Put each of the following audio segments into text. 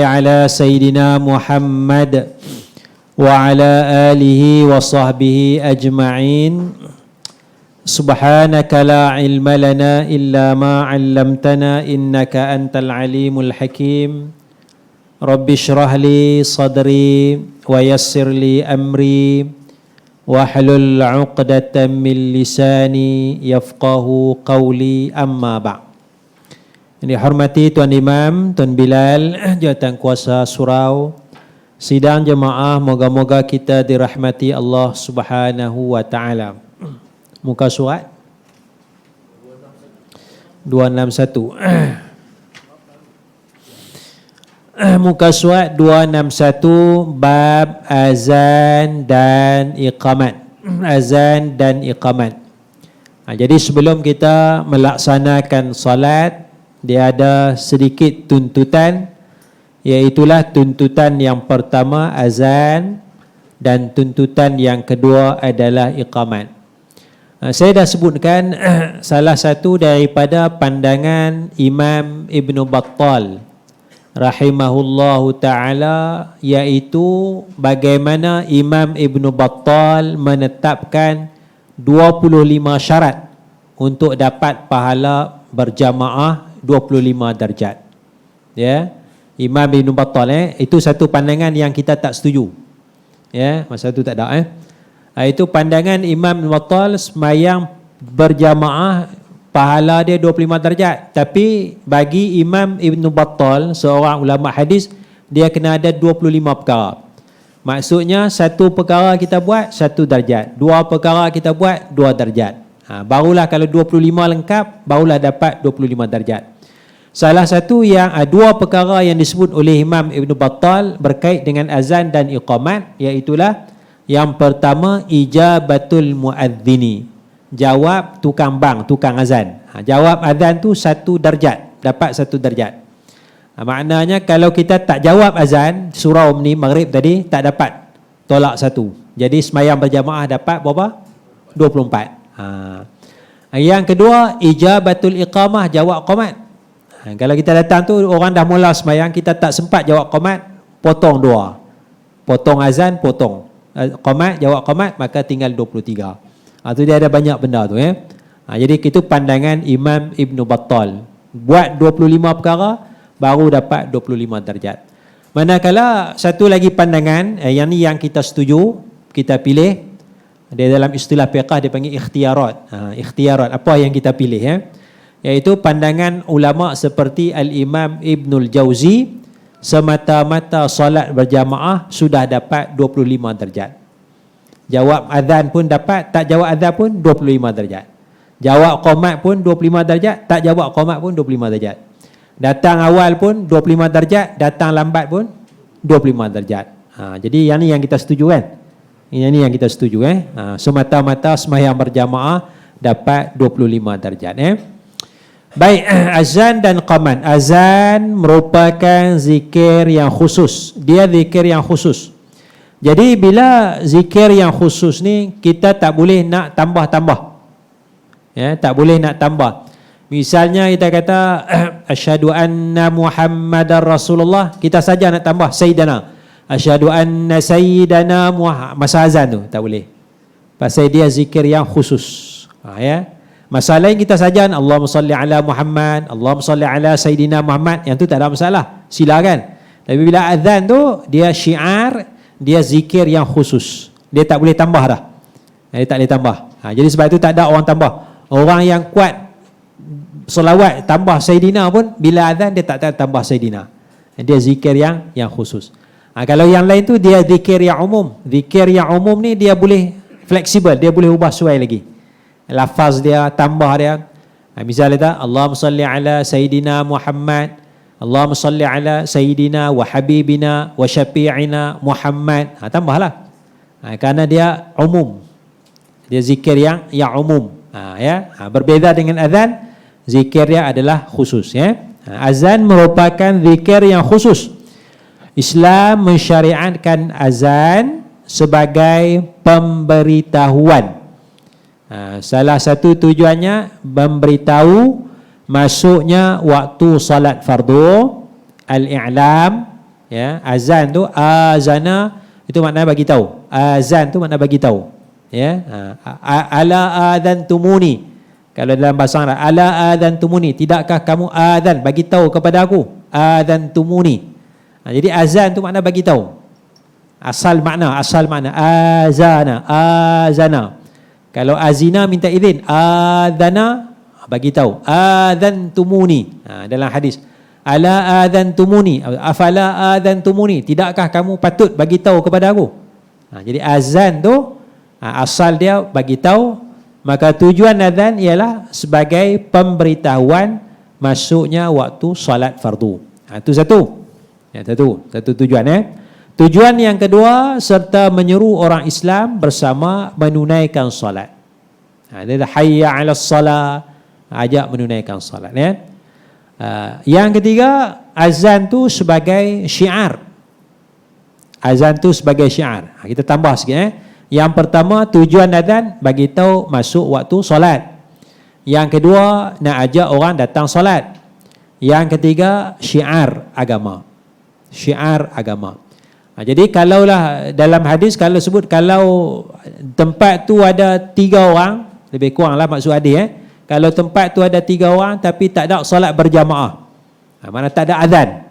على سيدنا محمد وعلى آله وصحبه أجمعين سبحانك لا علم لنا إلا ما علمتنا إنك أنت العليم الحكيم رب اشرح لي صدري ويسر لي أمري واحلل عقدة من لساني يفقه قولي أما بعد. Yang dihormati Tuan Imam, Tuan Bilal, Jawatan Kuasa Surau, sidang jemaah, moga-moga kita dirahmati Allah Subhanahu wa taala. Muka surat 261. Muka surat 261 bab azan dan iqamat. Azan dan iqamat. Jadi sebelum kita melaksanakan salat, dia ada sedikit tuntutan, iaitulah tuntutan yang pertama azan dan tuntutan yang kedua adalah iqamat. Saya dah sebutkan salah satu daripada pandangan Imam Ibn Battal rahimahullahu ta'ala, iaitu bagaimana Imam Ibn Battal menetapkan 25 syarat untuk dapat pahala berjamaah 25 darjat. Ya, Imam Ibn Battal itu satu pandangan yang kita tak setuju. Ya, masa tu tak ada itu pandangan Imam Ibn Battal, semayang berjamaah pahala dia 25 darjat. Tapi bagi Imam Ibn Battal, seorang ulama hadis, dia kena ada 25 perkara. Maksudnya satu perkara kita buat 1 darjat, 2 perkara kita buat 2 darjat. Barulah kalau 25 lengkap, barulah dapat 25 darjat. Salah satu yang 2 perkara yang disebut oleh Imam Ibn Battal berkait dengan azan dan iqamat, iaitulah yang pertama ijabatul muadzini, jawab tukang bang, tukang azan. Jawab azan tu 1 darjat, dapat 1 darjat. Maknanya kalau kita tak jawab azan surau ni maghrib tadi, tak dapat, tolak 1. Jadi semayang berjamaah dapat berapa? 24. Yang kedua ijabatul iqamah, jawab qamat. Kalau kita datang tu orang dah mula semayang, kita tak sempat jawab qamat, potong 2. Potong azan, potong qamat, jawab qamat, maka tinggal 23. Tu dia ada banyak benda tu jadi itu pandangan Imam Ibn Battal. Buat 25 perkara baru dapat 25 darjat. Manakala satu lagi pandangan, yang ni yang kita setuju, kita pilih. Dia dalam istilah fiqh dia panggil ikhtiarat. Ikhtiarat, apa yang kita pilih iaitu pandangan ulama seperti Al-Imam Ibnul Jauzi, semata-mata solat berjamaah sudah dapat 25 darjat. Jawab azan pun dapat, tak jawab azan pun 25 darjat. Jawab qamat pun 25 darjat, tak jawab qamat pun 25 darjat. Datang awal pun 25 darjat, datang lambat pun 25 darjat. Jadi yang ni yang kita setuju kan? Yang ni yang kita setuju semata-mata sembahyang berjamaah dapat 25 darjat Baik, azan dan qamat. Azan merupakan zikir yang khusus. Dia zikir yang khusus. Jadi bila zikir yang khusus ni, kita tak boleh nak tambah-tambah. Tak boleh nak tambah. Misalnya kita kata asyhadu anna Muhammadar Rasulullah, kita saja nak tambah sayyidana. Asyhadu anna sayyidana Muhammad. Masa azan tu tak boleh. Pasal dia zikir yang khusus. Masalah lain kita saja Allahumma salli ala Muhammad, Allahumma salli ala sayyidina Muhammad, yang tu tak ada masalah, silakan. Tapi bila azan tu dia syiar, dia zikir yang khusus. Dia tak boleh tambah dah. Dia tak boleh tambah. Jadi sebab itu tak ada orang tambah. Orang yang kuat selawat tambah sayyidina pun bila azan dia tak tambah sayyidina. Dia zikir yang khusus. Kalau yang lain tu dia zikir yang umum. Zikir yang umum ni dia boleh fleksibel, dia boleh ubah sesuai lagi. Lafaz dia, tambah dia. Misalnya tak, Allahumma salli ala sayyidina Muhammad, Allahumma salli ala sayyidina wa habibina wa syafi'ina Muhammad. Tambahlah. Kerana dia umum. Dia zikir yang umum. Berbeza dengan azan, zikir dia adalah khusus Azan merupakan zikir yang khusus. Islam mensyariatkan azan sebagai pemberitahuan. Salah satu tujuannya memberitahu masuknya waktu salat fardu, al-i'lam, Ya, azan tu azana itu makna bagi tahu. Azan tu makna bagi tahu. Ya, ala adantumuni. Kalau dalam bahasa Arab, ala adantumuni, tidakkah kamu azan bagi tahu kepada aku? Adantumuni. Jadi azan tu makna bagi tahu. Asal makna azana. Kalau azina minta izin, adana bagi tahu. Adantumuni. Dalam hadis, ala adantumuni, afala adantumuni, tidakkah kamu patut bagi tahu kepada aku? Jadi azan tu asal dia bagi tahu, maka tujuan azan ialah sebagai pemberitahuan masuknya waktu solat fardu. Itu satu. Satu tujuan. Tujuan yang kedua, serta menyeru orang Islam bersama menunaikan solat. Dia dah hayya 'alas salat, ajak menunaikan solat. Yang ketiga, azan tu sebagai syiar. Azan tu sebagai syiar. Kita tambah sikit. Yang pertama, tujuan azan bagi tahu masuk waktu solat. Yang kedua, nak ajak orang datang solat. Yang ketiga, syiar agama. Syiar agama. Jadi kalaulah dalam hadis kalau sebut kalau tempat tu ada 3 orang, lebih kurang lah maksud hadis. Kalau tempat tu ada 3 orang tapi tak ada solat berjamaah, mana tak ada azan,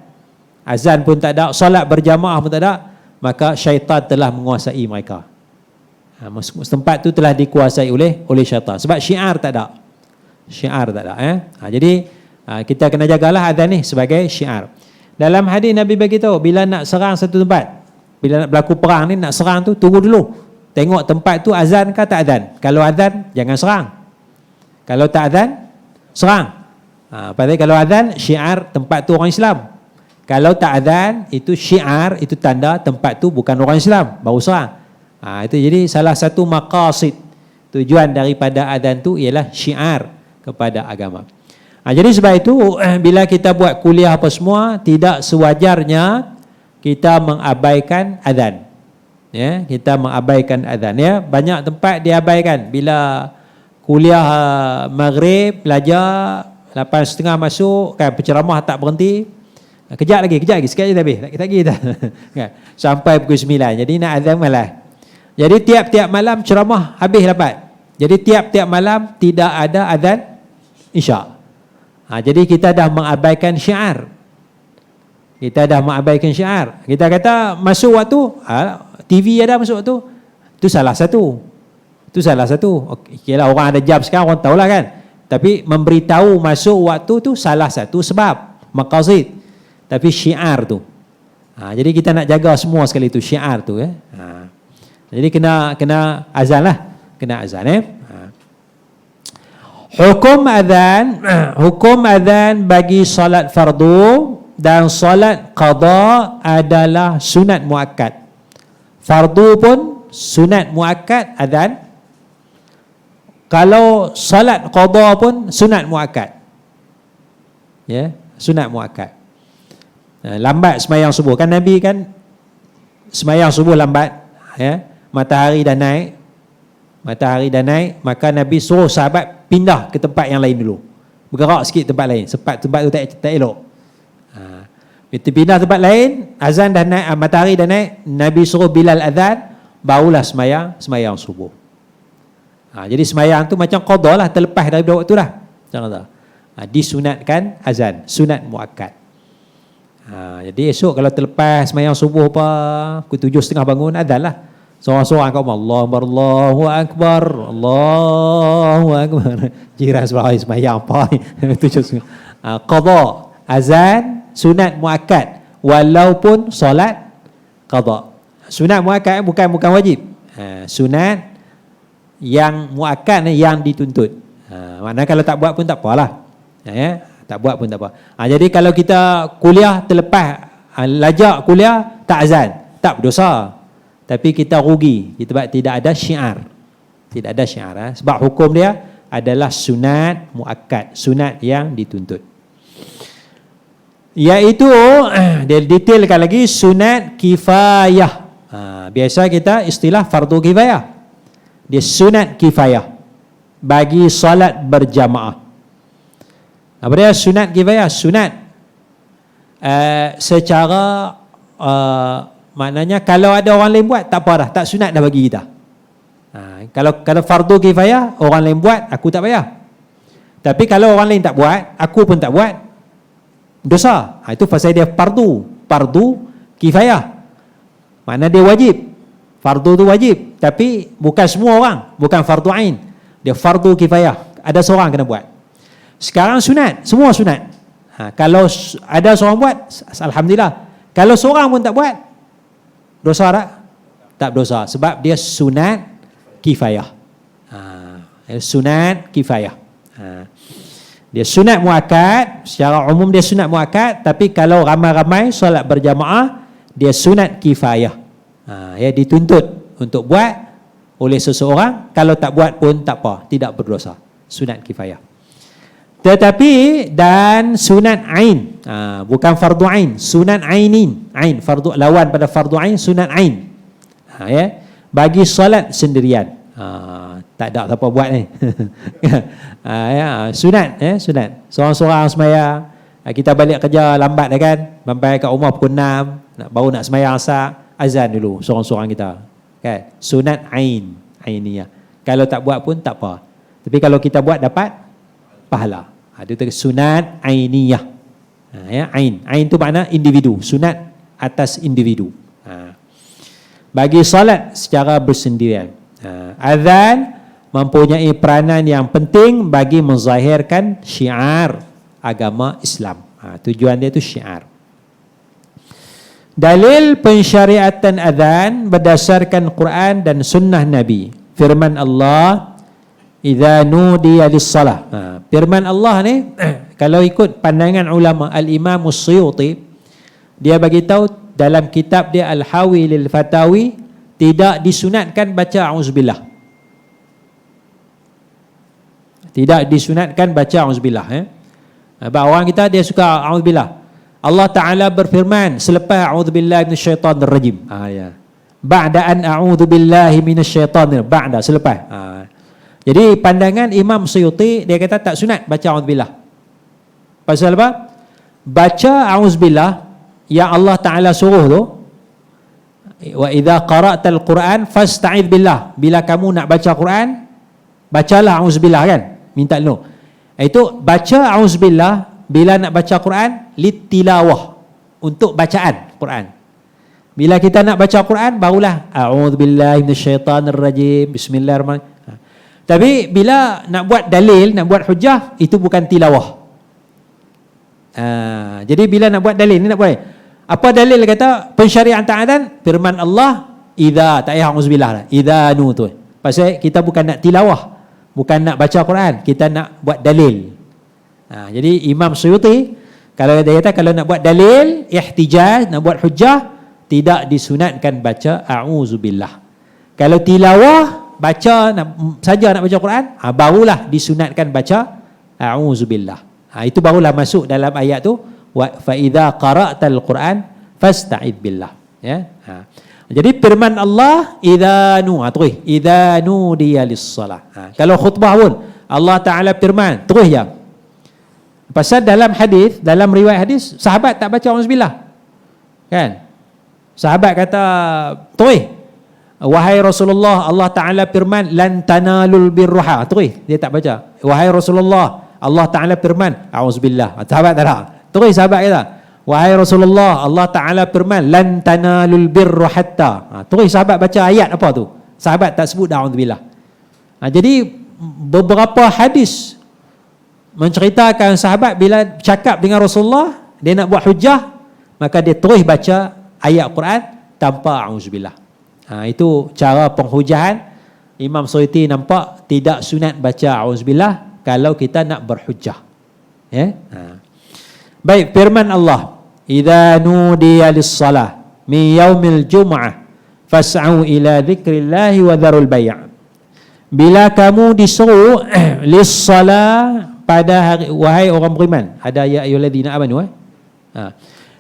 azan pun tak ada, solat berjamaah pun tak ada, maka syaitan telah menguasai mereka. Tempat tu telah dikuasai oleh syaitan. Sebab syiar tak ada. Jadi kita kena jagalah azan ni sebagai syiar. Dalam hadis Nabi bagi tahu, bila nak serang satu tempat, bila nak berlaku perang ni, nak serang tu, tunggu dulu. Tengok tempat tu azan ke tak azan. Kalau azan, jangan serang. Kalau tak azan, serang. Pasal kalau azan, syiar tempat tu orang Islam. Kalau tak azan, itu syiar, itu tanda tempat tu bukan orang Islam, baru serang. Itu jadi salah satu maqasid, tujuan daripada azan tu ialah syiar kepada agama. Jadi sebab itu bila kita buat kuliah apa semua, tidak sewajarnya kita mengabaikan azan. Kita mengabaikan azan. Banyak tempat diabaikan. Bila kuliah maghrib, pelajar 8.30 masuk, kan penceramah tak berhenti. Kejap lagi, sikit lagi dah habis. Tak lagi dah. Sampai pukul 9. Jadi nak azan malam. Jadi tiap-tiap malam ceramah habis dapat. Jadi tiap-tiap malam tidak ada azan isyak. Jadi kita dah mengabaikan syiar. Kita kata masuk waktu, TV ada masuk waktu. Itu salah satu. Okeylah, orang ada jam sekarang, orang tahulah kan. Tapi memberitahu masuk waktu tu salah satu sebab, maqasid. Tapi syiar tu. Jadi kita nak jaga semua sekali tu, syiar tu. Jadi kena azan lah. Kena azan. Hukum azan bagi solat fardu dan solat qada adalah sunat muakkad. Fardu pun sunat muakkad azan. Kalau solat qada pun sunat muakkad. Sunat muakkad. Lambat sembahyang subuh. Kan Nabi kan sembahyang subuh lambat. Matahari dah naik, maka Nabi suruh sahabat pindah ke tempat yang lain dulu. Bergerak sikit tempat lain. Tempat tu tak elok. Kita pindah tempat lain, azan dah naik, matahari dah naik, Nabi suruh Bilal azan, barulah sembahyang subuh. Jadi sembahyang tu macam qada lah, terlepas daripada waktu dah. Jangan. Disunatkan azan, sunat muakkad. Jadi esok kalau terlepas sembahyang subuh apa, pukul 7.30 bangun, azan lah. Seorang-seorang kat rumah, Allahu Akbar. Jiran sebelah sembahyang apa ni? Qada, azan, sunat muakkad. Walaupun solat qada. Sunat muakkad bukan wajib. Sunat yang muakkad yang dituntut. Maknanya kalau tak buat pun tak apalah. Tak buat pun tak apa. Jadi kalau kita kuliah terlepas, lajak kuliah tak azan, tak berdosa. Tapi kita rugi, kita tidak ada syiar. Sebab hukum dia adalah sunat muakkad, sunat yang dituntut. Iaitu dia detailkan lagi sunat kifayah. Biasa kita istilah fardu kifayah. Dia sunat kifayah bagi solat berjamaah. Apa dia sunat kifayah? Sunat secara maknanya kalau ada orang lain buat tak apa dah, tak sunat dah bagi kita. Kalau fardu kifayah orang lain buat, aku tak payah. Tapi kalau orang lain tak buat, aku pun tak buat, dosa. Itu pasal dia fardu kifayah. Makna dia wajib. Fardu tu wajib, tapi bukan semua orang, bukan fardu ain. Dia fardu kifayah. Ada seorang kena buat. Sekarang sunat, semua sunat. Kalau ada seorang buat, alhamdulillah. Kalau seorang pun tak buat, dosa tak? Tak berdosa, sebab dia sunat kifayah. Sunat kifayah. Dia sunat muakkad, secara umum dia sunat muakkad, tapi kalau ramai-ramai solat berjamaah, dia sunat kifayah. Dituntut untuk buat oleh seseorang, kalau tak buat pun tak apa, tidak berdosa. Sunat kifayah. Tetapi dan sunat ain, bukan fardu ain, sunat ainin. Ain fardu lawan pada fardu ain, sunat ain. Bagi solat sendirian. Tak ada siapa buat ni. Sunat, sunat. Seorang-seorang sembahyang, kita balik kerja lambat dah kan, sampai kat rumah pukul 6, baru nak sembahyang asar, azan dulu seorang-seorang kita. Kan? Sunat ainiyah. Kalau tak buat pun tak apa. Tapi kalau kita buat dapat pahala. Itu sunat ainiyah. Ain tu makna individu, sunat atas individu. Bagi solat secara bersendirian. Azan mempunyai peranan yang penting bagi menzahirkan syiar agama Islam. Tujuan dia itu syiar. Dalil pensyariatan azan berdasarkan Quran dan sunnah Nabi. Firman Allah, idza nudiya lis-salah. Firman Allah ni kalau ikut pandangan ulama Al-Imam As-Suyuti, dia bagi tahu dalam kitab dia Al-Hawi lil Fatawi, tidak disunatkan baca auzubillah. Tidak disunatkan baca auzubillah. Orang kita dia suka auzubillah. Allah Ta'ala berfirman selepas a'udzubillahi minasyaitanir rajim. Ba'da an a'udzubillahi minasyaitanir, ba'da, selepas. Jadi pandangan Imam Suyuti, dia kata tak sunat baca a'udzubillah. Pasal apa? Baca a'udzubillah yang Allah Ta'ala suruh tu, wa idza qara'tal Quran fasta'idz billah. Bila kamu nak baca Quran, bacalah auzubillah kan? Minta tolong. Itu baca auzubillah bila nak baca Quran, litilawah, untuk bacaan Quran. Bila kita nak baca Quran, barulah a'udzubillahi minasyaitanir rajim, bismillahirrahmanirrahim. Tapi bila nak buat dalil, nak buat hujah, itu bukan tilawah. Jadi bila nak buat dalil, ni nak buat apa dalil kata pensyariatan azan? Firman Allah, idza, tak payah auzubillah lah, idza nu tu. Pasal kita bukan nak tilawah, bukan nak baca Quran, kita nak buat dalil. Jadi Imam Suyuti kalau dia kata kalau nak buat dalil, ihtijaj, nak buat hujah, tidak disunatkan baca a'udzubillah. Kalau tilawah, baca saja nak baca Quran, barulah disunatkan baca a'udzubillah. Itu barulah masuk dalam ayat tu, fa idza qara'tal Quran fasta'id billah. Jadi firman Allah, idza nu, idza nudiya lis-salah. Kalau khutbah pun Allah Ta'ala firman, terus je. Pasal dalam hadis, dalam riwayat hadis, sahabat tak baca auzubillah. Kan? Sahabat kata, terus, wahai Rasulullah, Allah Ta'ala firman, lan tanalul birruha. Terus, dia tak baca. Wahai Rasulullah, Allah Ta'ala firman, auzubillah. Sahabat tak ada. Terus sahabat kata, wahai Rasulullah, Allah Ta'ala firman, lan tanalul birru hatta. Terus sahabat baca ayat apa tu? Sahabat tak sebut auzubillah. Jadi beberapa hadis menceritakan sahabat bila cakap dengan Rasulullah, dia nak buat hujah, maka dia terus baca ayat Quran tanpa auzubillah. Itu cara penghujahan. Imam Suyuti nampak tidak sunat baca auzubillah kalau kita nak berhujah. Baik, firman Allah, idza nudiya lis-salah min yaumil jum'ah fas'au ila dzikrillahi wa dzarul bai'. Bila kamu disuruh lis-salah pada hari, wahai orang beriman, ada ya ayyuhalladzina amanu,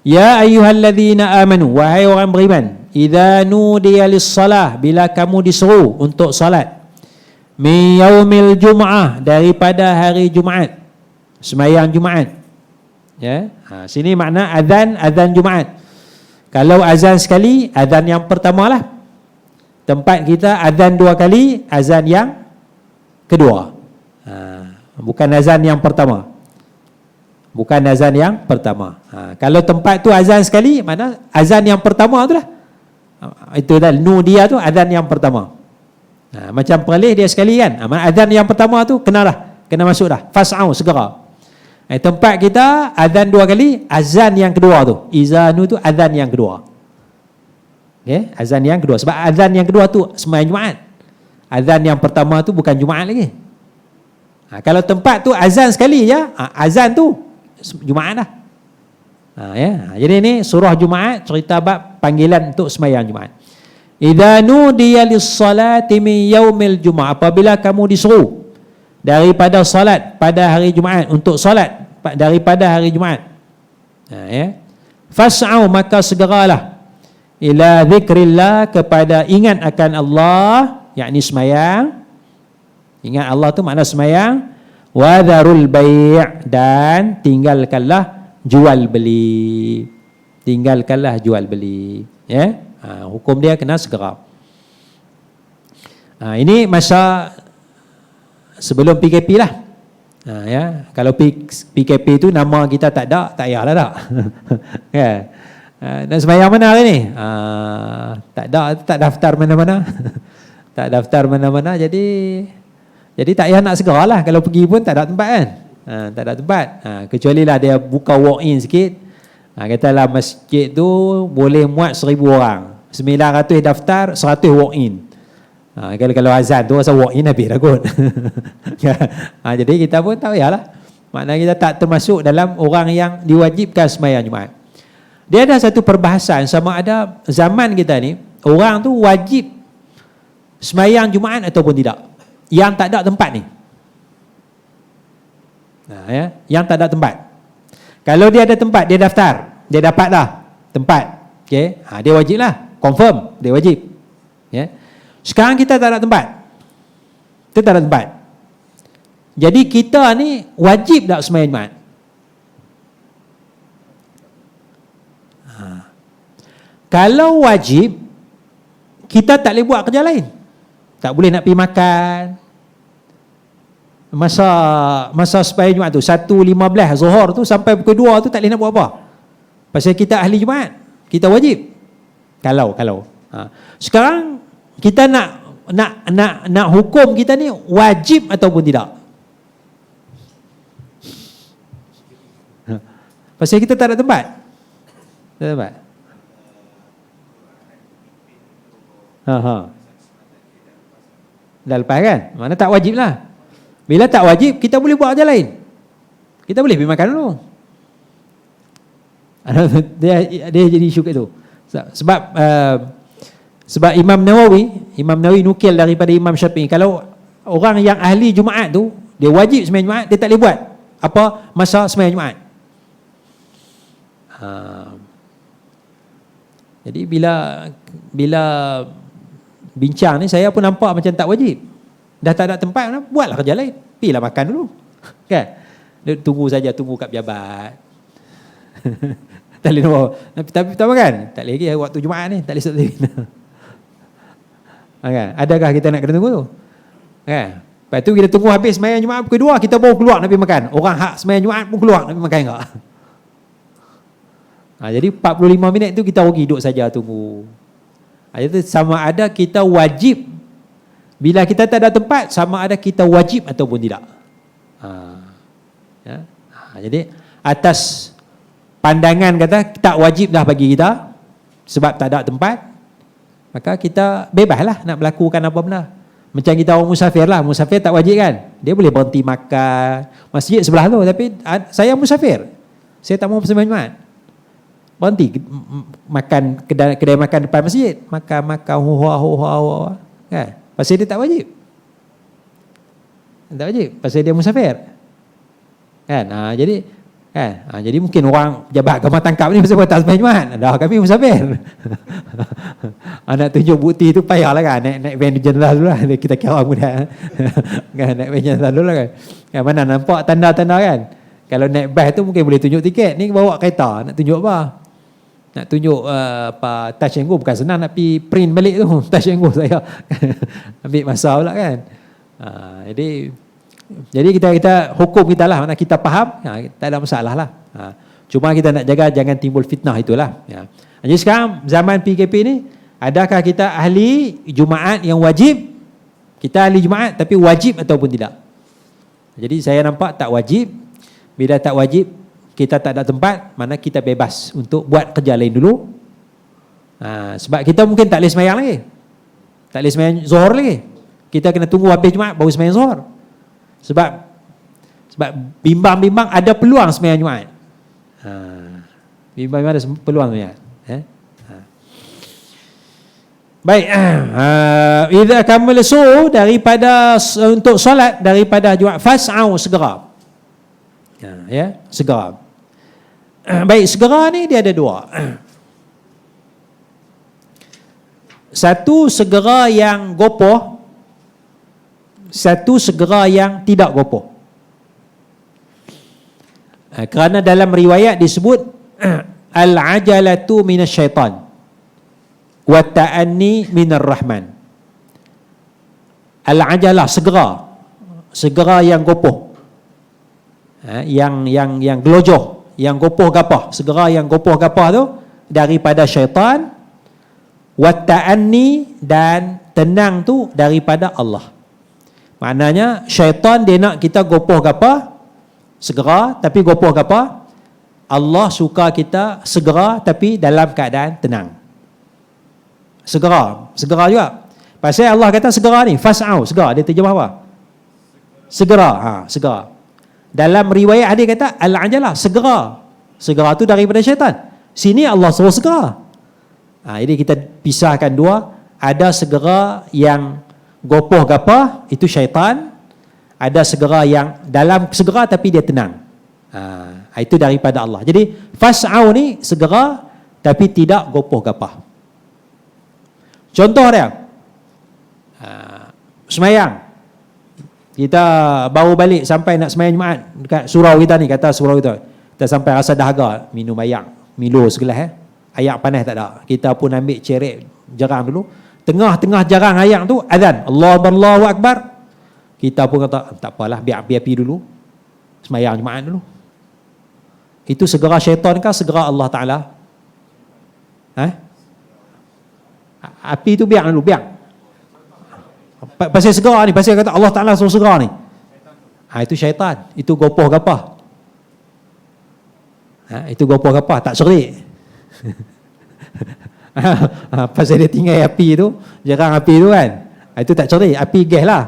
ya ayyuhalladzina amanu, wahai orang beriman, idza nudiya lis-salah, bila kamu disuruh untuk salat, min yaumil jum'ah, daripada hari Jumaat, sembahyang Jumaat. Sini makna azan Jumaat. Kalau azan sekali, azan yang pertama lah. Tempat kita azan 2 kali, azan yang kedua. Bukan azan yang pertama. Bukan azan yang pertama. Kalau tempat tu azan sekali, mana azan yang pertama tu lah. Itu dah dia tu azan yang pertama. Macam perlih dia sekali kan. Azan yang pertama tu kena masuk dah. Fas'au, segera. Tempat kita azan 2 kali, azan yang kedua tu. Izanu tu azan yang kedua. Okay? Azan yang kedua. Sebab azan yang kedua tu sembahyang Jumaat. Azan yang pertama tu bukan Jumaat lagi. Kalau tempat tu azan sekali je, azan tu Jumaat dah. Jadi ni surah Jumaat cerita bab panggilan untuk sembahyang Jumaat. Idza nudiya lis-salati min yaumil Jumaat, apabila kamu disuruh daripada salat pada hari Jumaat, untuk salat daripada hari Jumaat. Fas'au, maka segeralah ila zikrillah, kepada ingat akan Allah, yakni sembahyang. Ingat Allah tu makna sembahyang. Wa dharul bai', dan tinggalkanlah jual beli. Tinggalkanlah jual beli. Hukum dia kena segera. Ini masa sebelum PKP lah. Kalau PKP tu nama kita tak ada, tak payahlah tak. Dan sembahyang mana hari ni? Tak ada, tak daftar mana-mana. Tak daftar mana-mana, jadi tak payah nak segera lah. Kalau pergi pun tak ada tempat kan. Tak ada tempat. Kecuali lah dia buka walk-in sikit. Katalah masjid tu boleh muat 1,000 orang. 900 daftar, 100 walk-in. Kalau azan tu asal walk-in habis dah kot. Jadi kita pun tak payahlah. Maknanya kita tak termasuk dalam orang yang diwajibkan sembahyang Jumaat. Dia ada satu perbahasan sama ada zaman kita ni, orang tu wajib sembahyang Jumaat ataupun tidak. Yang tak ada tempat ni. Yang tak ada tempat. Kalau dia ada tempat, dia daftar, dia dapat dah tempat. Okey, dia wajib lah, confirm dia wajib. Sekarang kita tak ada tempat. Kita tak ada tempat. Jadi kita ni wajib tak sembahyang Jumaat? Kalau wajib, kita tak boleh buat kerja lain. Tak boleh nak pergi makan. Masa sembahyang Jumaat tu 1.15 Zuhur tu sampai pukul 2 tu tak boleh nak buat apa. Pasal kita ahli Jumaat, kita wajib. Kalau sekarang kita nak hukum kita ni wajib ataupun tidak. Pasal kita tak ada tempat. Tak ada tempat. Dah lepas kan? Mana tak wajib lah. Bila tak wajib, kita boleh buat kerja lain. Kita boleh pergi makan dulu. Dia jadi isu kat tu. Sebab Imam Nawawi nukil daripada Imam Syafi'i, kalau orang yang ahli Jumaat tu, dia wajib sembahyang Jumaat, dia tak boleh buat apa masa sembahyang Jumaat. Jadi bila bincang ni, saya pun nampak macam tak wajib. Dah tak ada tempat, buatlah kerja lain. Pergilah makan dulu. Kan? Tunggu kat pejabat. Tak boleh nak. Tapi tahu kan? Tak boleh lagi waktu Jumaat ni, tak boleh start lagi. Kan? Adakah kita nak kena tunggu tu? Kan? Lepas tu kita tunggu habis sembahyang Jumaat pukul 2, kita baru keluar nak pergi makan. Orang hak sembahyang Jumaat pun keluar nak pergi makan enggak? Jadi 45 minit tu kita rugi duduk saja tunggu. Itu sama ada kita wajib, bila kita tak ada tempat, sama ada kita wajib ataupun tidak. Jadi atas pandangan kata tak wajib dah bagi kita sebab tak ada tempat, maka kita bebaslah nak melakukan apa benda. Macam kita orang musafir lah. Musafir tak wajib kan, dia boleh berhenti makan masjid sebelah tu, tapi saya musafir, saya tak mau sembahyang Jumaat, berhenti makan kedai makan depan masjid, makan huha kan, pasal dia tak wajib. Tak wajib pasal dia musafir kan. Jadi mungkin orang pejabat agama tangkap ni pasal tak sembahyang Jumaat, dah kami musafir. Nak tunjuk bukti tu payahlah kan, naik van general dulu lah, kita kira mudah kan, naik van general dulu lah kan. Mana nampak tanda-tanda kan. Kalau naik bas tu mungkin boleh tunjuk tiket, ni bawa kereta nak tunjuk apa. Nak tunjuk apa touch and go, bukan senang nak pergi print balik tu. Touch and go saya ambil masa pula kan. Jadi kita hukum kita lah, mana kita faham, tak ada masalah lah. Cuma kita nak jaga jangan timbul fitnah, itulah. Jadi sekarang zaman PKP ni, adakah kita ahli Jumaat yang wajib? Kita ahli Jumaat tapi wajib ataupun tidak? Jadi saya nampak tak wajib. Bila tak wajib, kita tak ada tempat, mana kita bebas untuk buat kerja lain dulu. Sebab kita mungkin tak boleh semayang lagi, tak boleh semayang Zuhur lagi. Kita kena tunggu habis Jumaat baru semayang Zuhur. Sebab bimbang-bimbang ada peluang semayang Jumaat. Bimbang-bimbang ada peluang semayang. Baik, idza kamal daripada untuk solat daripada Jumaat, fas'au, segera. Segera. Baik, segera ni dia ada dua. Satu segera yang gopoh, satu segera yang tidak gopoh. Kerana dalam riwayat disebut al-ajalatu minasyaitan wa ta'anni minar rahman. Al-ajalah, segera yang gopoh, yang gelojoh, yang gopoh gapah. Segera yang gopoh gapah tu daripada syaitan, wa ta'anni, dan tenang tu daripada Allah. Maknanya syaitan dia nak kita gopoh gapah segera, tapi gopoh gapah, Allah suka kita segera tapi dalam keadaan tenang. Segera juga. Pasal Allah kata segera ni, fas'au, segera. Dia terjemah apa? Segera. Segera. Dalam riwayat hadis kata al-ajalah, segera tu daripada syaitan. Sini Allah suruh segera. Jadi kita pisahkan dua. Ada segera yang gopoh gapah, itu syaitan. Ada segera yang dalam segera tapi dia tenang. Itu daripada Allah. Jadi fas'au ni segera tapi tidak gopoh gapah. Contoh dia, semayang. Kita baru balik sampai nak semayang Jumaat dekat surau kita ni, kata surau kita sampai rasa dahaga, minum ayak Milo segelas. Ayak panas tak ada. Kita pun ambil cerek jarang dulu. Tengah-tengah jarang ayak tu azan, Allahu Akbar. Kita pun kata tak apalah, biar api dulu, semayang Jumaat dulu. Itu segera syaitan kah segera Allah Ta'ala? Api tu biar dulu, biar. Pasal segera ni, pasal kata Allah Ta'ala suruh segera ni. Itu syaitan. Itu gopoh gapah. Itu gopoh gapah, tak serik. Pasal dia tinggal api tu, jarang api tu kan. Itu tak cerik, api gas lah.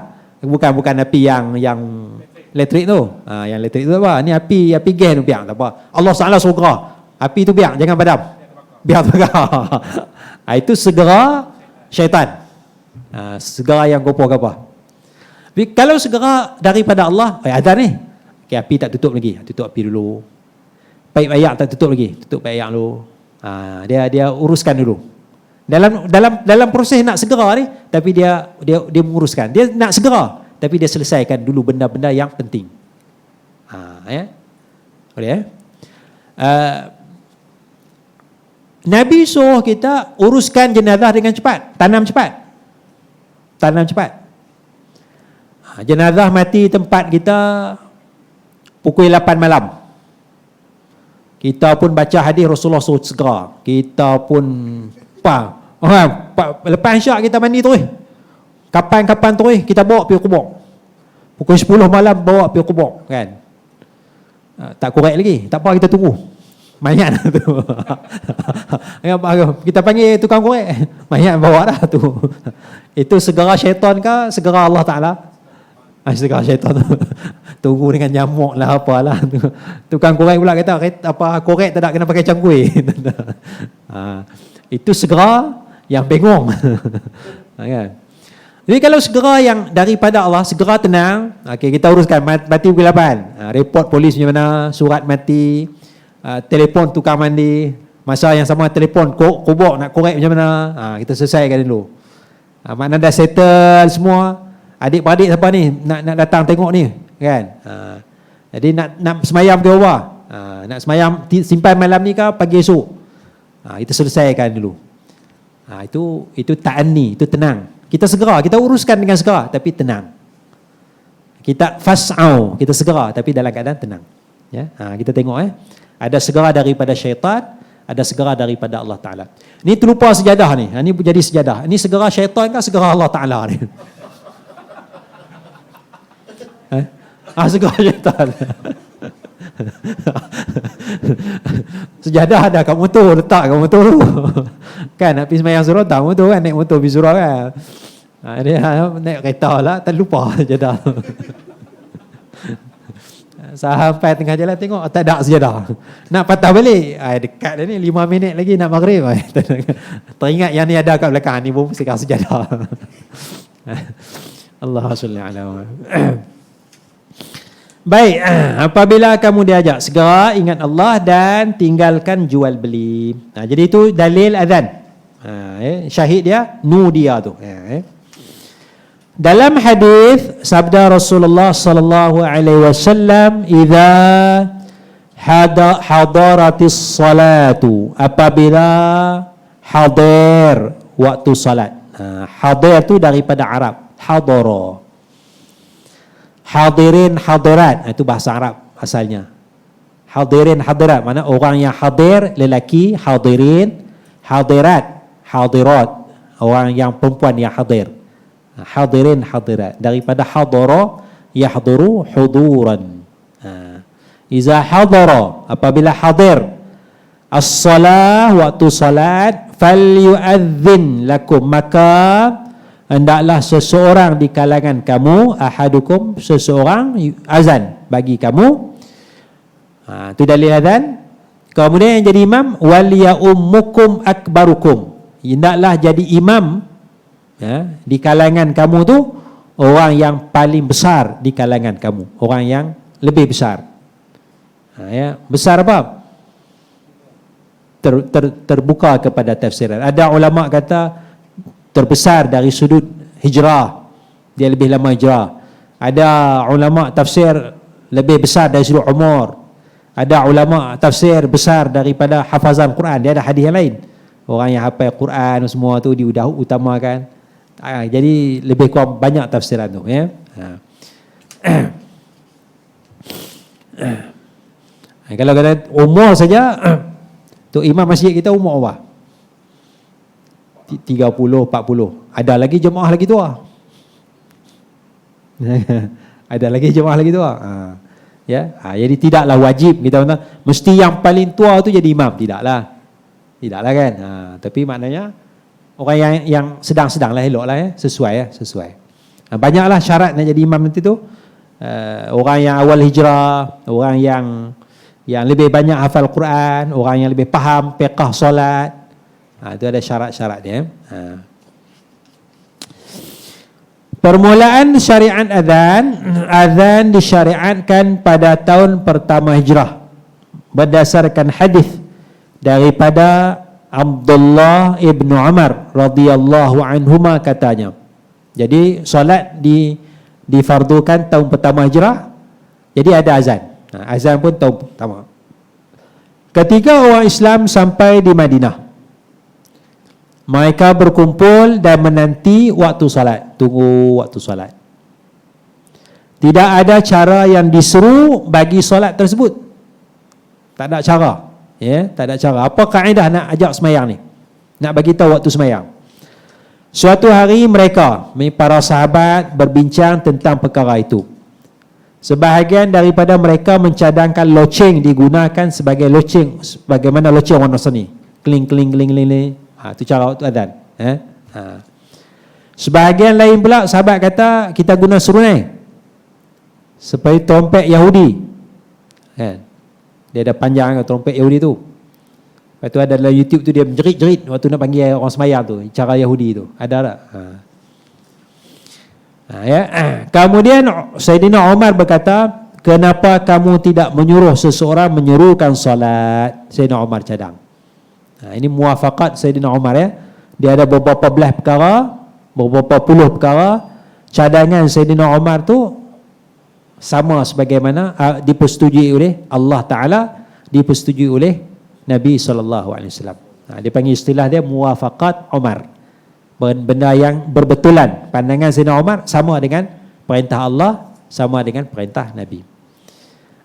Bukan api yang elektrik tu. Yang elektrik tu apa? Ni api gas tu, biar tak apa. Allah Ta'ala suruh segera. Api tu biar, jangan padam. Biar terbakar. Itu segera syaitan. Segera yang gopoh gapah. Tapi kalau segera daripada Allah, azan ni, api tak tutup lagi, tutup api dulu. Paip ayak tak tutup lagi, tutup paip ayak dulu. Dia uruskan dulu. Dalam proses nak segera ni, tapi dia menguruskan. Dia nak segera, tapi dia selesaikan dulu benda-benda yang penting. Boleh Nabi suruh kita uruskan jenazah dengan cepat, tanam cepat. Jenazah mati tempat kita pukul 8 malam. Kita pun baca hadis Rasulullah suruh segera. Kita pun lepas isyak kita mandi terus. Kapan terus kita bawa pergi kubur. Pukul 10 malam bawa pergi kubur kan. Tak korek lagi, tak apa, kita tunggu. Mayat tu. Kita panggil tukang korek. Mayat bawa dah tu. Itu segera syaitan kah segera Allah Ta'ala? Segera syaitan tu. Tunggu dengan nyamuk lah apalah. Tukang korek pula kata apa, korek tak nak kena pakai cangkui. Itu segera yang bengong. Kan? Jadi kalau segera yang daripada Allah, segera tenang. Kita uruskan mati pukul 8. Report polis macam mana, surat mati, telefon tukang mandi, masa yang sama telefon kubur nak korek macam mana, kita selesaikan dulu. Makna dah settle semua. Adik-beradik siapa ni nak datang tengok ni kan. Jadi nak semayam ke apa? Nak semayam simpan malam ni ke pagi esok? Kita selesaikan dulu. Itu ta'anni, itu tenang. Kita segera, kita uruskan dengan segera, tapi tenang. Kita fas'au, kita segera, tapi dalam keadaan tenang. Ya, kita tengok ada segera daripada syaitan, ada segera daripada Allah Ta'ala. Ni terlupa sejadah ni. Ni jadi sejadah. Ni segera syaitan kan segera Allah Ta'ala ni. Segera syaitan. Sejadah ada kat motor, letak kat motor tu. Kan nak pergi sembahyang surau tak motor kan, naik motor pergi surau kan. Dia naik kereta lah, terlupa sejadah. Sampai tengah jalan tengok tak ada sejadah. Nak patah balik, dekat dah ni 5 minit lagi nak maghrib. Teringat yang ni ada kat belakang, ni pun sekarang sejadah. Allahumma salli ala Baik, apabila kamu diajak, segera ingat Allah dan tinggalkan jual beli. Jadi itu dalil azan. Syahid dia, nudia tu. Dalam hadis sabda Rasulullah sallallahu alaihi wasallam, "Idza hadaratis salatu", apabila hadir waktu salat. Hadir tu daripada Arab, hadara. Hadirin hadirat, itu bahasa Arab asalnya. Hadirin hadirat, mana orang yang hadir lelaki, hadirin, hadirat, hadirat, orang yang perempuan yang hadir. Hadirin hadirat, daripada hadara yahduru huduran. Iza hadara, apabila hadir as-salah, waktu salat, falyu'adzin lakum, maka hendaklah seseorang di kalangan kamu, ahadukum, seseorang azan bagi kamu. Itu dalil azan. Kemudian yang jadi imam, wal ya'ummukum akbarukum, hendaklah jadi imam di kalangan kamu tu orang yang paling besar di kalangan kamu, orang yang lebih besar. Besar apa? Terbuka kepada tafsiran. Ada ulama kata terbesar dari sudut hijrah, dia lebih lama hijrah. Ada ulama tafsir lebih besar dari sudut umur. Ada ulama tafsir besar daripada hafazan Quran, dia ada hadis yang lain. Orang yang hafal Quran semua tu diutamakan. Jadi lebih kurang banyak tafsiran tu, ya. Kalau kata umur saja, tu imam masjid kita umur apa? 30, 40. Ada lagi jemaah lagi tua. Ada lagi jemaah lagi tua. Jadi tidaklah wajib kita kata mesti yang paling tua tu jadi imam, tidaklah. Tidaklah kan. Tapi maknanya orang yang sedang-sedanglah, eloklah, sesuai. Banyaklah syarat nak jadi imam nanti tu. Orang yang awal hijrah, orang yang lebih banyak hafal Quran, orang yang lebih faham fiqh solat. Itu ada syarat-syarat dia. Permulaan syariat azan disyariatkan pada tahun pertama hijrah berdasarkan hadis daripada Abdullah ibn Umar radhiyallahu anhuma, katanya. Jadi solat difardukan tahun pertama hijrah, jadi ada azan. Azan pun tahun pertama. Ketika orang Islam sampai di Madinah, mereka berkumpul dan menanti waktu salat, tunggu waktu salat. Tidak ada cara yang diseru bagi solat tersebut. Tak ada cara, tak ada cara. Apa kaedah nak ajak semayang ni? Nak bagi tahu waktu semayang. Suatu hari mereka, para sahabat, berbincang tentang perkara itu. Sebahagian daripada mereka mencadangkan loceng digunakan sebagai loceng, bagaimana loceng orang Nasrani, kling kling kling kling. Itu cara waktu azan. Sebahagian lain pula sahabat kata kita guna serunai seperti trompet Yahudi. Dia ada panjang trompet Yahudi tu. Lepas tu ada dalam YouTube tu dia menjerit-jerit waktu nak panggil orang sembahyang tu, cara Yahudi tu. Ada tak? Kemudian Sayyidina Umar berkata, kenapa kamu tidak menyuruh seseorang menyerukan solat? Sayyidina Umar cadang. Ini muwafaqat Sayyidina Umar, ya. Dia ada beberapa belah perkara, beberapa puluh perkara. Cadangan Sayyidina Umar tu sama sebagaimana dipersetujui oleh Allah Ta'ala, dipersetujui oleh Nabi SAW. Dia panggil istilah dia muwafaqat Umar. Benda yang berbetulan. Pandangan Sayyidina Umar sama dengan perintah Allah, sama dengan perintah Nabi.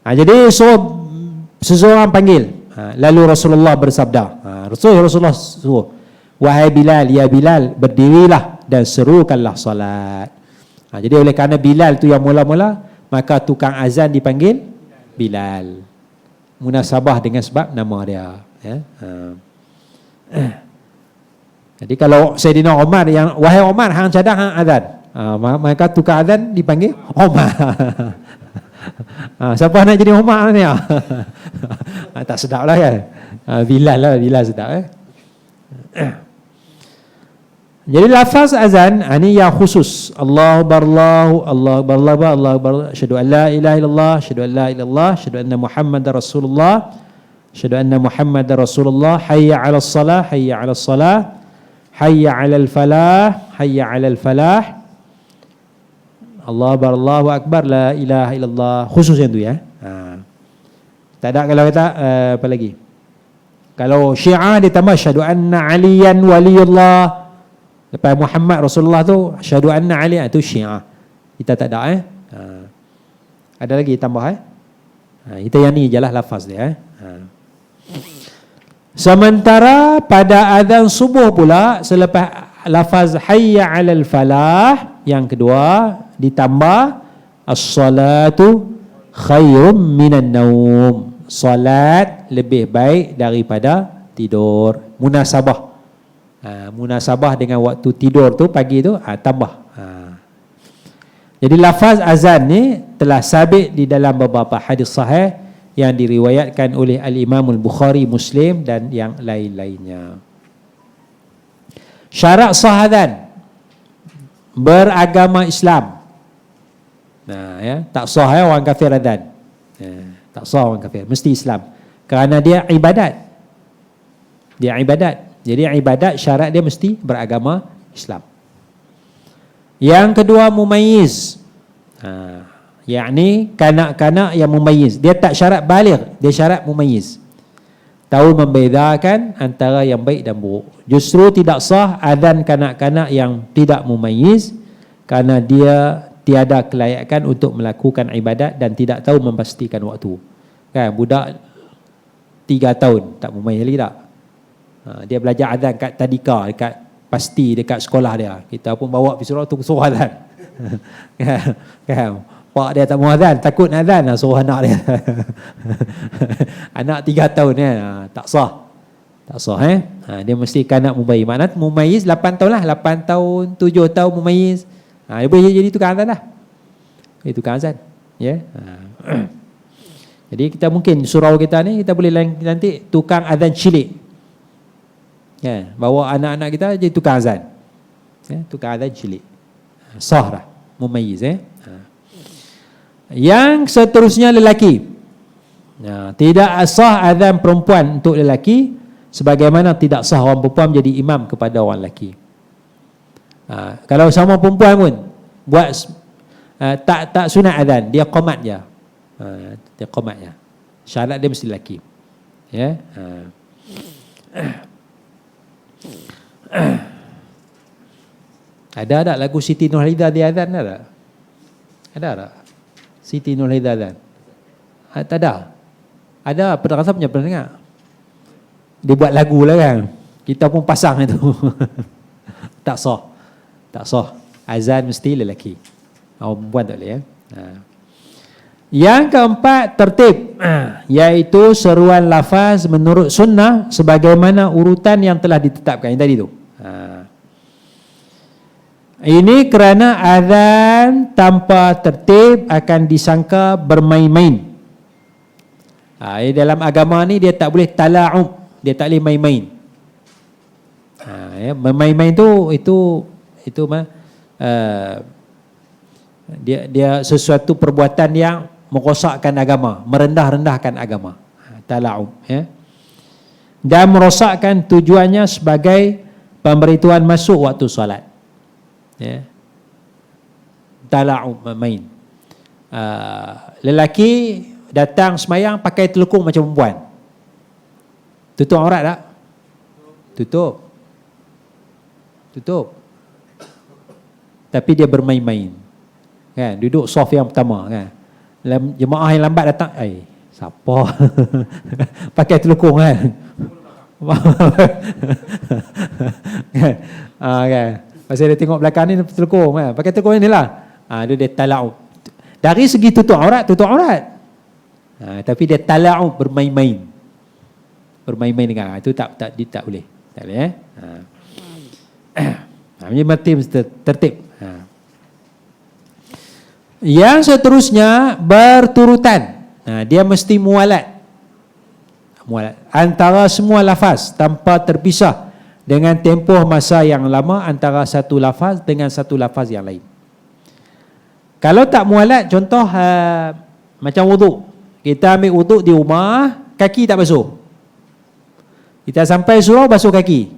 Jadi seseorang panggil. Lalu Rasulullah bersabda. Rasulullah suruh, wahai Bilal, ya Bilal, berdirilah dan serukanlah salat. Jadi oleh kerana Bilal tu yang mula-mula, maka tukang azan dipanggil Bilal. Munasabah dengan sebab nama dia. Jadi kalau Sayyidina Umar yang, wahai Umar, hang cadang hang azan, maka tukang azan dipanggil Umar. Siapa nak jadi Umar ni? Tak sedap lah kan. Bilal lah, Bilal sedap. Jadi lafaz azan ini yang khusus. Allahu Akbar, Allahu Akbar, Allahu Akbar, asyhadu an la ilaha illallah, asyhadu an la ilaha illallah, asyhadu anna Muhammadar Rasulullah, asyhadu anna Muhammadar Rasulullah, hayya 'alas salah, hayya 'alas salah, hayya 'alal falah, hayya 'alal falah. Allahu Akbar, Allahu Akbar, la ilaha illallah. Khusus yang tu ya. Tak ada kalau kata apa lagi? Kalau Syiah dia tambah asyhadu anna Aliyan waliyullah. Lepas Muhammad Rasulullah tu asyhadu anna Ali, itu Syiah. Kita tak ada Ada lagi tambah kita yang ni jelah lafaz dia Sementara pada azan subuh pula, selepas lafaz hayya 'alal falah yang kedua ditambah as-salatu khairum minan naum. Salat lebih baik daripada tidur. Munasabah. Munasabah dengan waktu tidur tu pagi tu tambah. Jadi lafaz azan ni telah sabit di dalam beberapa hadis sahih yang diriwayatkan oleh Al-Imam Al-Bukhari, Muslim dan yang lain-lainnya. Syarat sah azan, beragama Islam. Tak sah orang kafir azan. Tak sah orang kafir, mesti Islam. Kerana dia ibadat. Dia ibadat. Jadi ibadat syarat dia mesti beragama Islam. Yang kedua mumayyiz. Yakni kanak-kanak yang mumayyiz. Dia tak syarat baligh, dia syarat mumayyiz. Tahu membedakan antara yang baik dan buruk. Justru tidak sah azan kanak-kanak yang tidak mumayyiz kerana dia tiada kelayakan untuk melakukan ibadat dan tidak tahu memastikan waktu. Kan budak 3 tahun tak mumayyiz lagi tak? Dia belajar azan kat tadika, dekat pasti dekat sekolah dia. Kita pun bawa pergi surau tu suruh azan. Kan? Pak dia tak mau azan, takut nak azan, suruh anak dia. Anak 3 tahun kan, tak sah. Tak sah dia mesti kanak mumayyiz. Maknanya mumayyiz 8 tahun lah, 8 tahun, 7 tahun mumayyiz. Dia boleh jadi tukang azan lah. Dia tukang azan. Ya. Jadi kita mungkin surau kita ni kita boleh nanti tukang azan cilik. Ya, bawa anak-anak kita jadi tukang azan. Tukang azan cilik. Sah lah, mumayyiz. Yang seterusnya lelaki. Tidak sah azan perempuan untuk lelaki, sebagaimana tidak sah orang perempuan menjadi imam kepada orang lelaki. Kalau sama perempuan pun buat tak sunat azan, dia qamat je. Dia qamat je. Syarat dia mesti lelaki. Ya. Ada tak lagu Siti Nurhaliza di azan ada? Ada tak? Siti Nurhaliza azan? Tak ada. Ada, pernah rasa pernah dengar. Dia buat lagu lah kan. Kita pun pasang itu. Tak sah. Tak sah. Azan mesti lelaki. Orang perempuan tak boleh ya. Yang keempat tertib, iaitu seruan lafaz menurut sunnah sebagaimana urutan yang telah ditetapkan yang tadi tu. Ini kerana azan tanpa tertib akan disangka bermain-main. Dalam agama ni dia tak boleh tala'ub, dia tak boleh main-main. Main-main tu itu dia sesuatu perbuatan yang merosakkan agama, merendah-rendahkan agama. Tala'ub dan merosakkan tujuannya sebagai pemberitahuan masuk waktu solat. Tala'ub, main. Lelaki datang semayang pakai telekung macam perempuan. Tutup aurat tak? Tutup. Tapi dia bermain-main. Kan, duduk soft yang pertama kan. Jemaah yang lambat datang, siapa? Pakai telukung kan. Kan. Pasal dia tengok belakang ni telukung kan. Pakai telukung inilah. Dia tala'ub. Dari segi tutup aurat. Tapi dia tala'ub, bermain-main. Bermain-main dengan itu tak boleh. Tak boleh Ini mati tertib. Yang seterusnya berturutan. Dia mesti mualat antara semua lafaz tanpa terpisah dengan tempoh masa yang lama antara satu lafaz dengan satu lafaz yang lain. Kalau tak mualat, contoh macam wuduk. Kita ambil wuduk di rumah, kaki tak basuh. Kita sampai surau basuh kaki.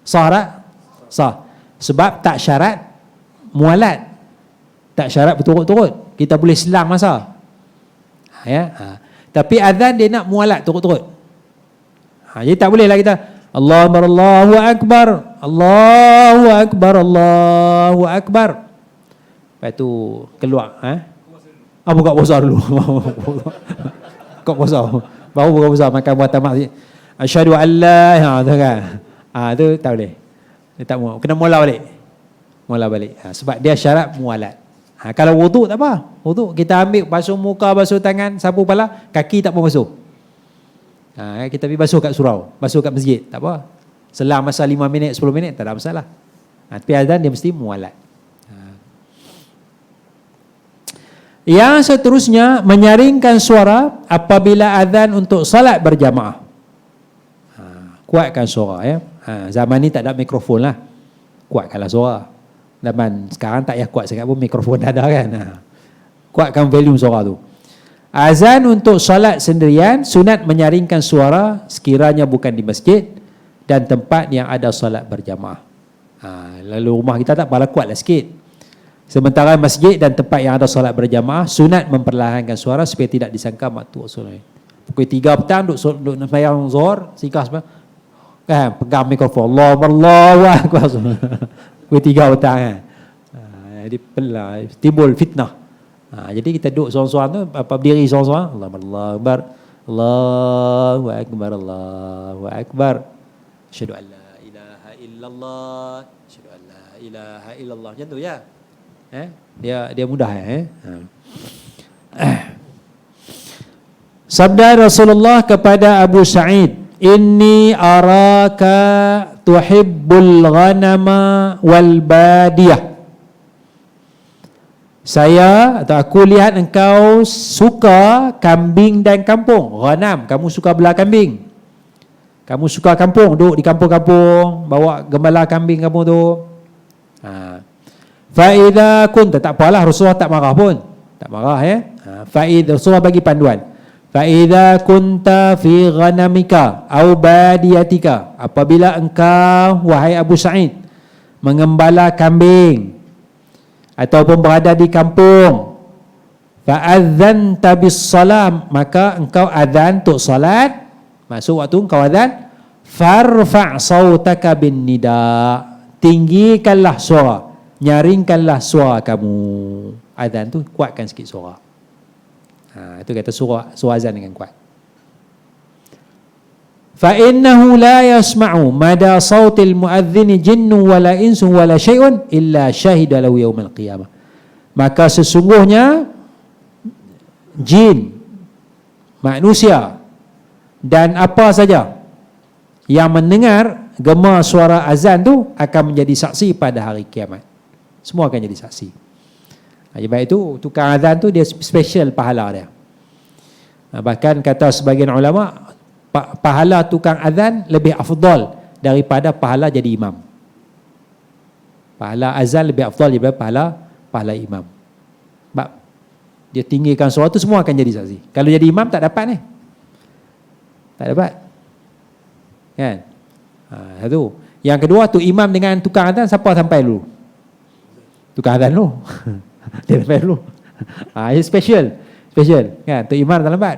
Sah tak? Sah. Sebab tak syarat mualat. Tak syarat berturut-turut. Kita boleh selang masa. Tapi azan dia nak mualat turut-turut. Jadi tak boleh lah kita Allahu Akbar, Allahu Akbar, Allahu Akbar. Lepas tu keluar. Buka puasa dulu. Buka puasa. Baru buka puasa makan buatan mak. Asyhadu an la tu kan. Tu tak boleh. Dia tak mau. Kena mula balik. Sebab dia syarat mualat. Kalau wuduk tak apa. Wuduk kita ambil basuh muka, basuh tangan, sapu kepala, kaki tak apa basuh. Kita pergi basuh kat surau, basuh kat masjid, tak apa. Selang masa 5 minit, 10 minit tak ada masalah. Tapi azan dia mesti mualat. Yang seterusnya menyaringkan suara apabila azan untuk salat berjamaah. Kuatkan suara ya. Zaman ni tak ada mikrofon lah. Kuatkanlah suara. Zaman sekarang tak payah kuat sangat pun, mikrofon dah ada kan. Kuatkan volume suara tu. Azan untuk solat sendirian sunat menyaringkan suara sekiranya bukan di masjid dan tempat yang ada solat berjamaah. Lalu rumah kita tak pala kuatlah sikit. Sementara masjid dan tempat yang ada solat berjamaah sunat memperlahankan suara supaya tidak disangka maktu solat. Pukul 3 petang duk sembahyang zuhur, sikas kan pegang mikrofon Allahu Akbar. Pukul 3 petang kan. Jadi timbul fitnah. Jadi kita duduk seorang-seorang tu, berdiri seorang-seorang, Allahu Akbar, Allahu Akbar, Allahu Akbar. Asyhadu an la ilaha illallah, asyhadu an la ilaha illallah. Macam tu ya. Dia mudah Sabda Rasulullah kepada Abu Sa'id, inni araka tuhibbul ghanama wal badiyah. Saya atau aku lihat engkau suka kambing dan kampung. Ghanam, kamu suka belah kambing. Kamu suka kampung, duduk di kampung-kampung, bawa gembala kambing kamu tu. Fa idza kunta, tak apalah, Rasulullah tak marah pun. Tak marah ya. Fa idza, Rasulullah bagi panduan. Fa idza kunta fi ghanamika au badiyatika, apabila engkau wahai Abu Sa'id mengembala kambing ataupun berada di kampung, fa'adzanta bis-salam, maka engkau azan untuk salat, masuk waktu engkau azan, farfa' sautaka bin nida, tinggikanlah suara, nyaringkanlah suara kamu. Azan tu kuatkan sikit suara. Itu kata suara azan dengan kuat. Fa innahu la yasma'u mada sautil muadzin jinnun wala insun wala syai'un illa syahida lahu yaumal qiyamah. Maka sesungguhnya jin, manusia dan apa saja yang mendengar gema suara azan tu akan menjadi saksi pada hari kiamat. Semua akan jadi saksi. Sebab itu tukang azan tu dia special pahala dia. Bahkan kata sebagian ulama, pahala tukang azan lebih afdal daripada pahala jadi imam. Pahala azan lebih afdal daripada pahala imam. Sebab dia tinggikan suara tu, semua akan jadi saksi. Kalau jadi imam tak dapat ni. Tak dapat. Kan? Satu. Yang kedua tu, imam dengan tukang azan siapa sampai dulu? Tukang azan dulu. Dia sampai dulu. Ini special kan, tu imam tak lambat.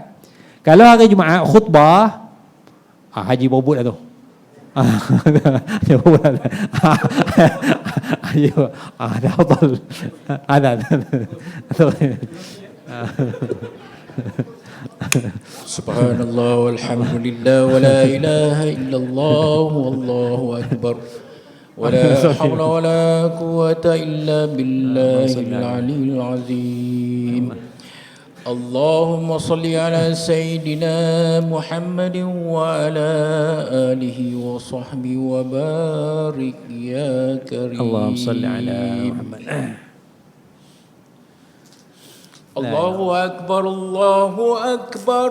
Kalau hari Jumaat khutbah, haji bobot dah tu. Ayo, ada apa? Ada. Subhanallah walhamdulillah wa la ilaha illallah wallahu akbar wa la hawla wa la quwwata illa billahil aliyyil azim. Allahumma salli ala sayyidina Muhammadin wa ala alihi wa sahbihi wa barik ya karim. Allahumma salli ala Muhammad. Allahu akbar, Allahu akbar.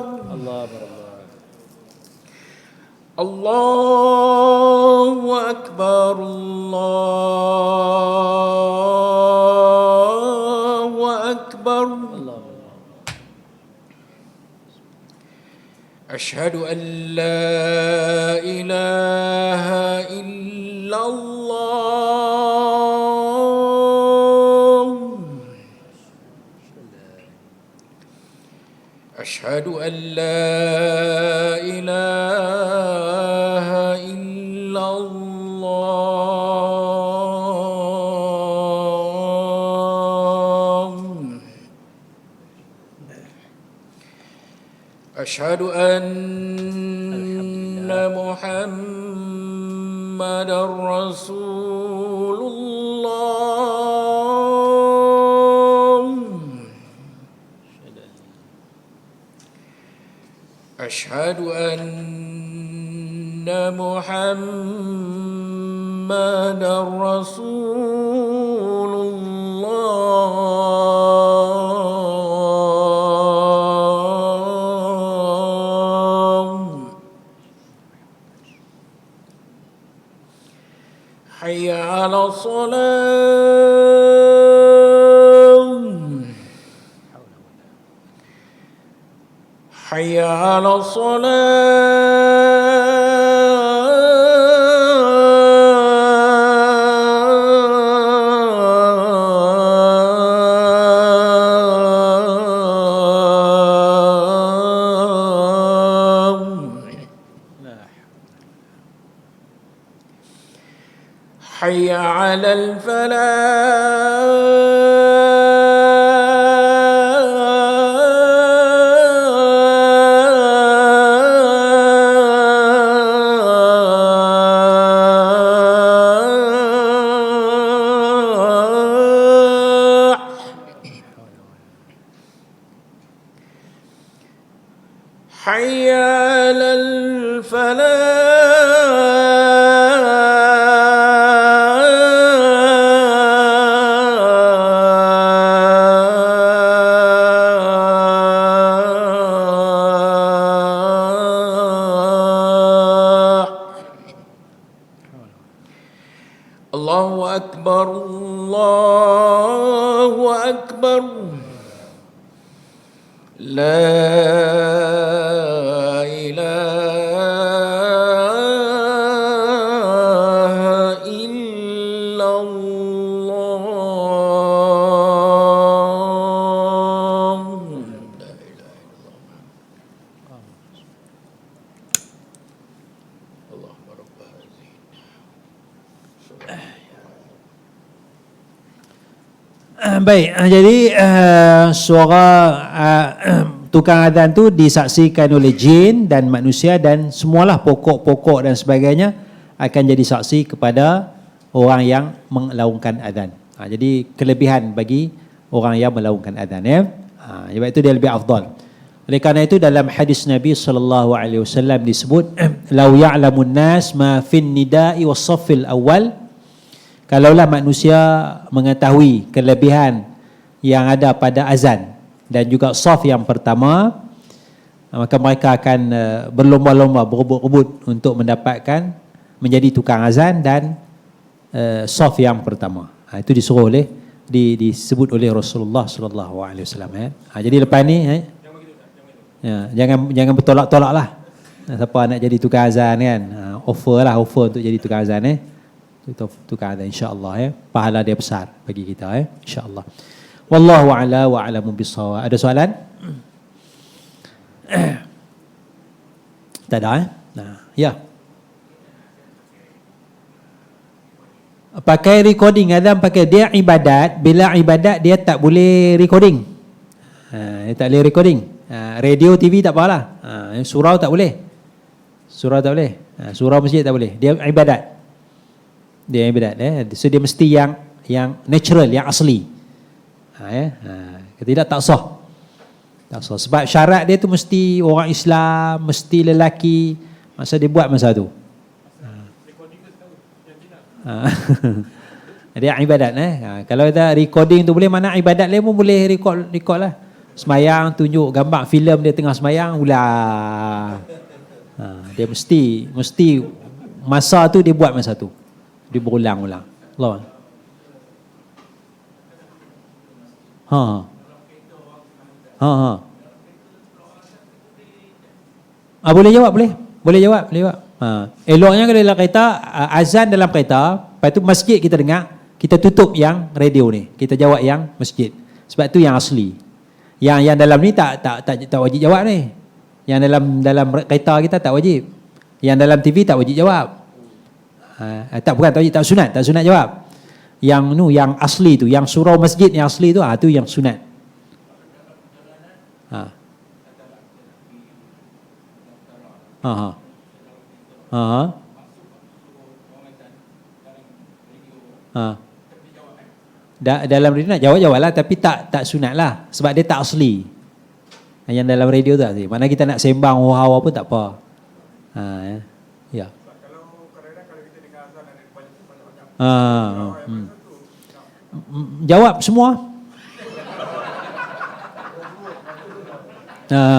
Allahu akbar, Allahu akbar. Ashhadu an la ilaha illallah. Ashhadu an la ilaha illallah. Ashhadu anna Muhammadar Rasulullah. Ashhadu anna Muhammadar Rasulullah. Hayya 'ala shalah. Hayya 'ala salah. Hayya 'alal falah. Hayya 'alal falah. Allahu akbar, Allahu akbar. La ilaha illallah. La ilaha illallah. Allahumma rabb hadhihi. Baik, jadi suara tukang azan tu disaksikan oleh jin dan manusia dan semualah pokok-pokok dan sebagainya akan jadi saksi kepada orang yang melaungkan azan. Jadi kelebihan bagi orang yang melaungkan azan ya. Sebab itu dia lebih afdal. Oleh kerana itu dalam hadis Nabi SAW disebut lau ya'lamun nas ma fin nida'i was saffil awal. Kalaulah manusia mengetahui kelebihan yang ada pada azan dan juga saf yang pertama, maka mereka akan berlomba-lomba, berebut-rebut untuk mendapatkan menjadi tukang azan dan saf yang pertama. Itu disuruh oleh disebut oleh Rasulullah sallallahu alaihi wasallam ya. Jadi lepas ni jangan bertolak-tolak lah. Siapa nak jadi tukang azan kan, offer untuk jadi tukang azan tukang azan insya-Allah ya. Pahala dia besar bagi kita ya, insya-Allah. Wallahu a'la wa a'lamu bis-shawab. Ada soalan? Tak ada ya? Ya. pakai recording, azan pakai, dia ibadat, bila ibadat dia tak boleh recording. Dia tak boleh recording. Radio, TV tak apalah. Surau tak boleh. Surau tak boleh. Surau masjid tak boleh. Dia ibadat. Dia ibadat. So dia mesti yang natural, yang asli. Tidak tak sah. Tak sah. Sebab syarat dia tu mesti orang Islam, mesti lelaki. Masa dia buat masa tu. Dia ibadat. Kalau kita recording tu boleh, mana ibadat lain pun boleh record lah. Semayang, tunjuk gambar filem dia tengah semayang, ulah. Dia mesti masa tu dia buat masa tu. Dia berulang-ulang. Allah. Boleh jawab. Eloknya kalau dalam kereta, azan dalam kereta, lepas tu masjid kita dengar, kita tutup yang radio ni, kita jawab yang masjid. Sebab tu yang asli. Yang dalam ni tak wajib jawab ni. Yang dalam kereta kita tak wajib. Yang dalam TV tak wajib jawab. Bukan tak wajib, tak sunat jawab. Yang asli tu, yang surau masjid yang asli tu, tu yang sunat. Dalam radio nak jawab lah, tapi tak sunat lah, sebab dia tak asli. Yang dalam radio tu asli. Mana kita nak sembang hawa pun tak apa. Ya. Jawab semua.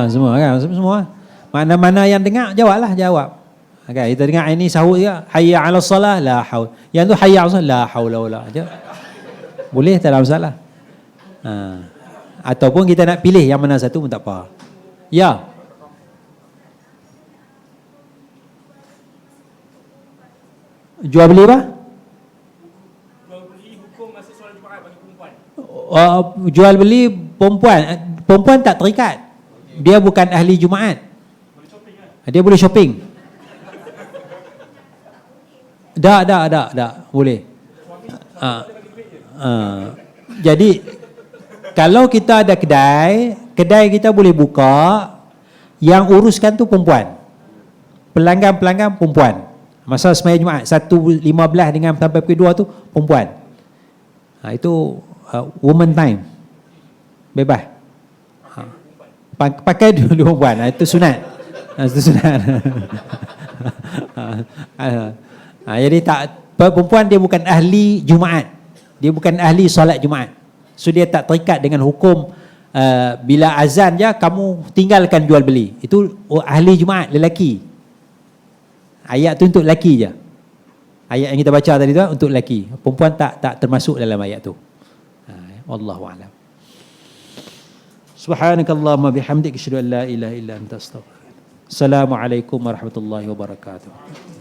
Semua kan, semua. Mana-mana yang dengar jawab. Okay, kita dengar ini sahut juga, hayya 'alas salah, la haul. Yang tu hayya 'alas salah, la haula wala. Boleh, tak ada masalah. Ataupun kita nak pilih yang mana satu pun tak apa. Ya. Jual beli apa? Jual beli hukum masa solat Jumaat bagi perempuan. Jual beli perempuan tak terikat. Dia bukan ahli Jumaat. Boleh shopping kan? Dia boleh shopping. Tak. Boleh. Jadi kalau kita ada kedai kita boleh buka, yang uruskan tu perempuan. Pelanggan perempuan. Masa sembahyang Jumaat 1:15 dengan sampai pukul 2 tu perempuan. Itu woman time. Bebas. Pakai dulu perempuan. Itu sunat. Jadi perempuan dia bukan ahli Jumaat. Dia bukan ahli solat Jumaat. So dia tak terikat dengan hukum bila azan je kamu tinggalkan jual beli. Itu ahli Jumaat, lelaki. Ayat tu untuk lelaki je. Ayat yang kita baca tadi tu untuk lelaki. Perempuan tak termasuk dalam ayat tu. Wallahu a'lam. Subhanakallahumma bihamdika asyhadu an la ilaha illa anta astaghfiruka. Assalamualaikum warahmatullahi wabarakatuh.